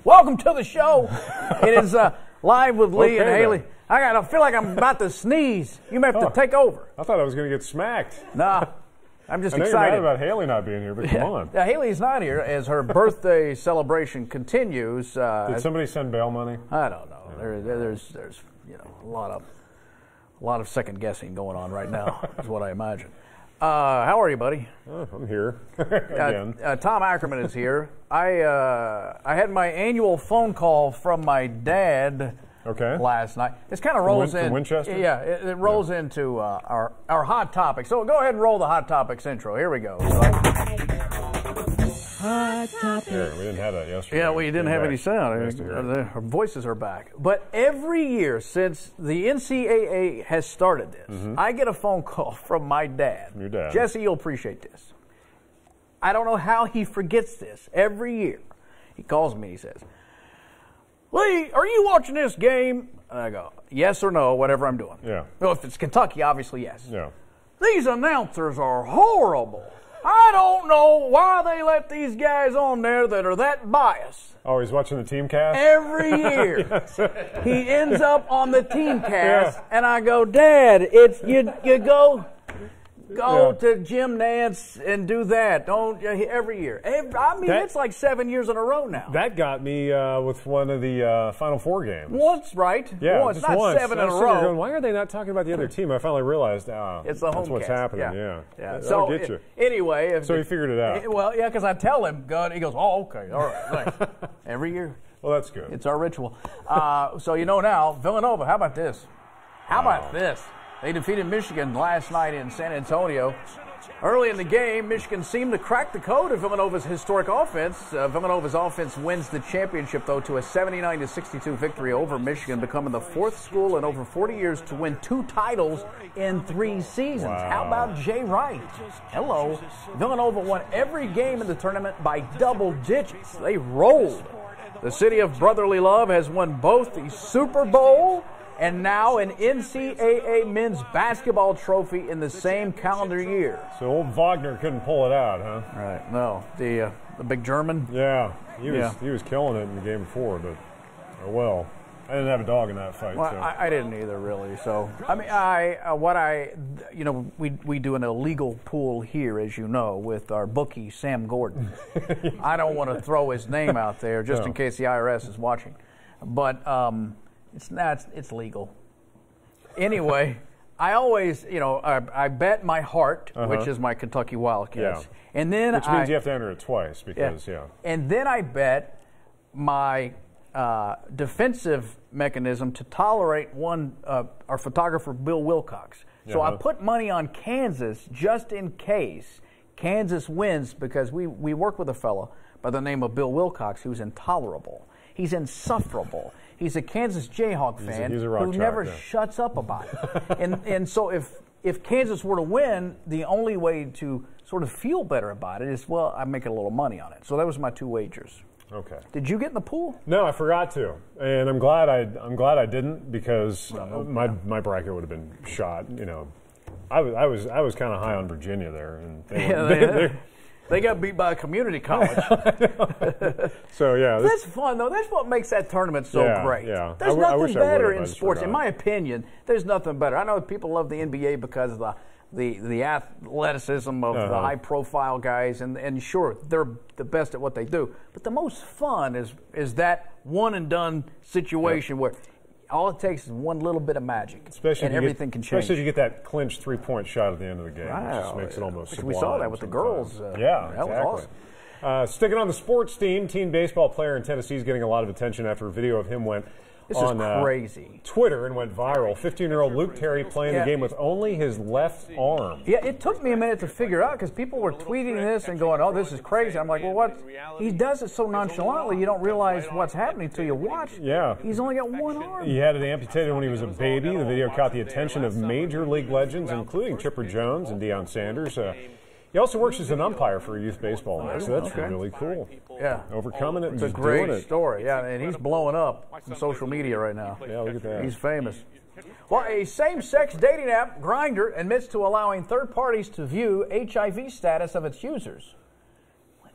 Welcome to the show. It is live with Lee and Haley. I feel like I'm about to sneeze. You may have to take over. I thought I was going to get smacked. Nah, I'm just I know excited. You're mad about Hayley not being here, but come on. Haley's not here as her birthday celebration continues. Did somebody send bail money? I don't know. There's a lot of second guessing going on right now. Is what I imagine. How are you, buddy? I'm here again. Tom Ackerman is here. I had my annual phone call from my dad last night. This kind of rolls in. From Winchester? Yeah, it rolls into our hot topic. So go ahead and roll the hot topics intro. Here we go. Hot topic. Yeah, we didn't have that yesterday. Yeah, we didn't have any sound. Our voices are back. But every year since the NCAA has started this, I get a phone call from my dad. Your dad. Jesse, you'll appreciate this. I don't know how he forgets this. Every year he calls me, he says, Lee, are you watching this game? And I go, yes or no, whatever I'm doing. Yeah. Well, if it's Kentucky, obviously yes. Yeah. These announcers are horrible. I don't know why they let these guys on there that are that biased. Oh, he's watching the team cast? Every year. He ends up on the team cast, and I go, Dad, it's you go to Jim Nance and do that. Don't every year. It's like 7 years in a row now. That got me with one of the Final Four games. Once, right? Yeah, once, just not once. 7 in a Going, row. why are they not talking about the other team? I finally realized, it's the home that's what's cast. happening. Yeah. That'll get you. Anyway. So he figured it out. Well, yeah, because I tell him, God, he goes, oh, okay, all right, thanks. Every year. Well, that's good. It's our ritual. So you know now, Villanova, how about this? How about this? They defeated Michigan last night in San Antonio. Early in the game, Michigan seemed to crack the code of Villanova's historic offense. Villanova's offense wins the championship, though, to a 79-62 victory over Michigan, becoming the fourth school in over 40 years to win 2 titles in 3 seasons. Wow. How about Jay Wright? Hello. Villanova won every game in the tournament by double digits. They rolled. The city of brotherly love has won both the Super Bowl and now an NCAA men's basketball trophy in the same calendar year. So old Wagner couldn't pull it out, huh? Right. No, the big German. Yeah, he was killing it in the game before, but oh well. I didn't have a dog in that fight. Well, so. I didn't either, really. So I mean, we do an illegal pool here, as you know, with our bookie Sam Gordon. I don't want to throw his name out there just in case the IRS is watching, but. It's legal. Anyway, I always, I bet my heart, which is my Kentucky Wildcats. Yeah. And then which means you have to enter it twice because, And then I bet my defensive mechanism to tolerate our photographer, Bill Wilcox. So I put money on Kansas just in case Kansas wins because we work with a fellow by the name of Bill Wilcox who's intolerable. He's insufferable. He's a Kansas Jayhawk fan who never shuts up about it. and so if Kansas were to win, the only way to sort of feel better about it is, well, I'm making a little money on it. So that was my 2 wagers. Okay. Did you get in the pool? No, I forgot to, and I'm glad I didn't because my bracket would have been shot. I was kind of high on Virginia there, and they got beat by a community college. So, yeah. That's fun, though. That's what makes that tournament so great. Yeah. There's nothing better in sports. In my opinion, there's nothing better. I know people love the NBA because of the athleticism of the high-profile guys, and sure, they're the best at what they do. But the most fun is that one-and-done situation where all it takes is one little bit of magic, and everything can change. Especially if you get that clinched 3-point shot at the end of the game. It just makes it almost sublime. We saw that with the girls. That was awesome. Sticking on the sports theme, teen baseball player in Tennessee is getting a lot of attention after a video of him went on crazy. Twitter and went viral. 15-year-old Luke Terry playing the game with only his left arm. Yeah, it took me a minute to figure out because people were tweeting this and going, oh, this is crazy. I'm like, well, what? He does it so nonchalantly, you don't realize what's happening until you watch. Yeah. He's only got one arm. He had it amputated when he was a baby. The video caught the attention of major league legends, including Chipper Jones and Deion Sanders. He also works as an umpire for a youth baseball match, so that's really cool. Yeah. Overcoming it and just doing it. It's a great story, yeah, and he's blowing up on social media right now. Yeah, look at that. He's famous. Well, a same-sex dating app, Grindr, admits to allowing third parties to view HIV status of its users. What?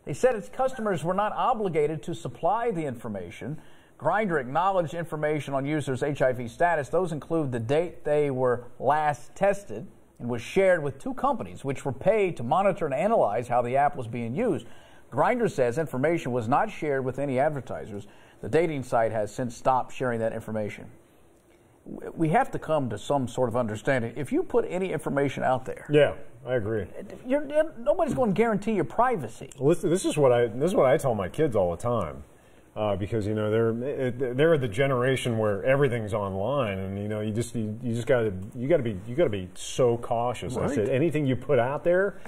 They said its customers were not obligated to supply the information. Grindr acknowledged information on users' HIV status. Those include the date they were last tested, and was shared with 2 companies, which were paid to monitor and analyze how the app was being used. Grindr says information was not shared with any advertisers. The dating site has since stopped sharing that information. We have to come to some sort of understanding. If you put any information out there, yeah, I agree. Nobody's going to guarantee your privacy. Well, this is what I tell my kids all the time, because they're the generation where everything's online, and you just got to be so cautious. Right. I said anything you put out there,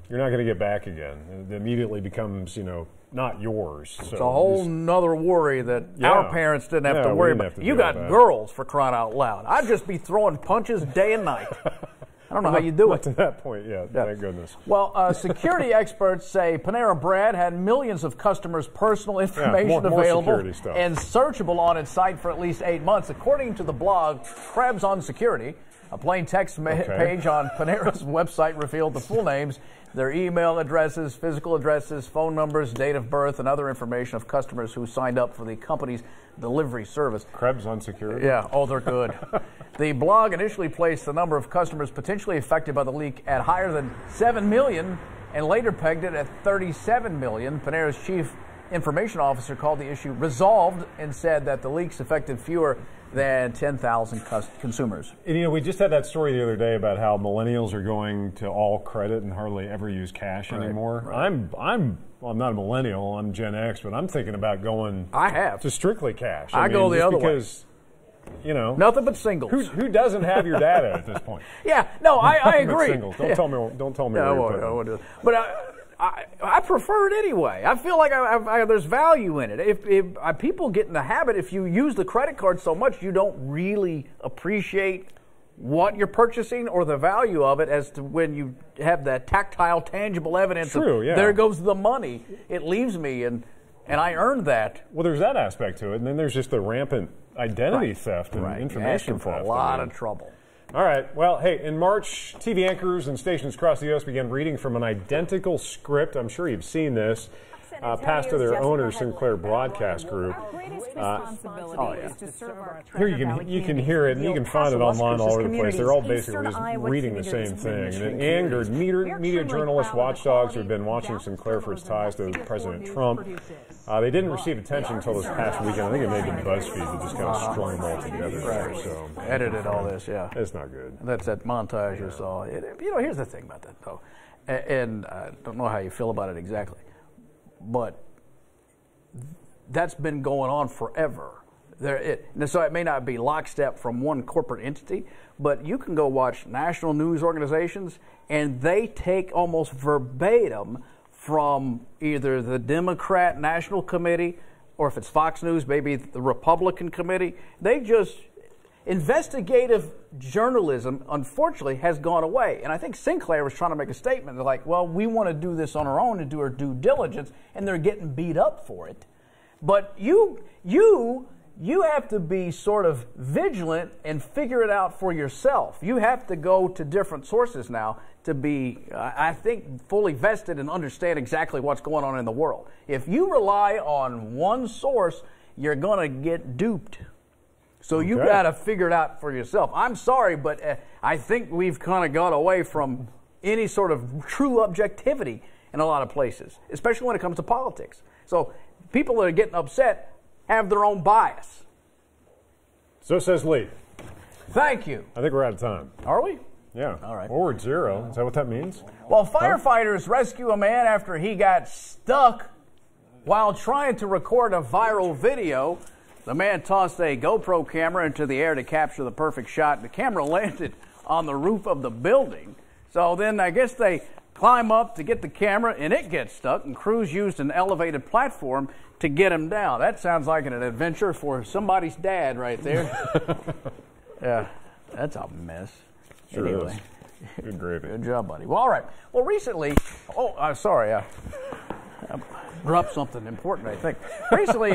you're not going to get back again. It immediately becomes not yours. So it's a whole nother worry that our parents didn't have to worry about. You got girls, for crying out loud. I'd just be throwing punches day and night. I don't know how you do it. To that point, thank goodness. Well, security experts say Panera Bread had millions of customers' personal information available and searchable on its site for at least 8 months. According to the blog Krebs on Security, a plain text page on Panera's website revealed the full names, their email addresses, physical addresses, phone numbers, date of birth, and other information of customers who signed up for the company's delivery service. Krebs on Security? Yeah, they're good. The blog initially placed the number of customers potentially affected by the leak at higher than 7 million and later pegged it at 37 million. Panera's chief information officer called the issue resolved and said that the leaks affected fewer than 10,000 consumers. And, we just had that story the other day about how millennials are going to all credit and hardly ever use cash anymore. Right. I'm not a millennial, I'm Gen X, but I'm thinking about going to strictly cash. I go the other way. Nothing but singles. Who doesn't have your data at this point? Yeah, no, I agree. Singles. Don't tell me. I won't do it. But I prefer it anyway. I feel like there's value in it. If people get in the habit, if you use the credit card so much, you don't really appreciate what you're purchasing or the value of it as to when you have that tactile, tangible evidence. True, yeah. There goes the money. It leaves me, and I earned that. Well, there's that aspect to it, and then there's just the rampant identity theft and information theft. For a lot of trouble. All right. Well, hey, in March, TV anchors and stations across the U.S. began reading from an identical script. I'm sure you've seen this. Passed to their owner, Sinclair Broadcast Group. Here you can hear it, and you can find it online all over the place. They're all basically just reading the same thing. And it angered media journalists, watchdogs who had been watching Sinclair for its ties to President Trump. They didn't receive attention until this past weekend. I think it may have been BuzzFeed that just kind of strung them all together. Right. So edited all this, yeah. It's not good. That's that montage you saw. Here's the thing about that, though, and I don't know how you feel about it exactly, but that's been going on forever. So it may not be lockstep from one corporate entity, but you can go watch national news organizations, and they take almost verbatim from either the Democrat National Committee, or if it's Fox News, maybe the Republican Committee. Investigative journalism, unfortunately, has gone away. And I think Sinclair was trying to make a statement. They're like, well, we want to do this on our own and do our due diligence, and they're getting beat up for it. But you have to be sort of vigilant and figure it out for yourself. You have to go to different sources now to be, I think, fully vested and understand exactly what's going on in the world. If you rely on one source, you're going to get duped. So you got to figure it out for yourself. I'm sorry, but I think we've kind of got away from any sort of true objectivity in a lot of places, especially when it comes to politics. So people that are getting upset have their own bias. So says Lee. Thank you. I think we're out of time. Are we? Yeah. All right. Or we're at 0. Is that what that means? Well, firefighters rescue a man after he got stuck while trying to record a viral video. The man tossed a GoPro camera into the air to capture the perfect shot. The camera landed on the roof of the building. So then I guess they climb up to get the camera, and it gets stuck, and crews used an elevated platform to get him down. That sounds like an adventure for somebody's dad right there. Yeah, that's a mess. Sure anyway. Is. Good gravy. Good job, buddy. Well, all right. Well, recently, sorry, I dropped something important, I think. Recently,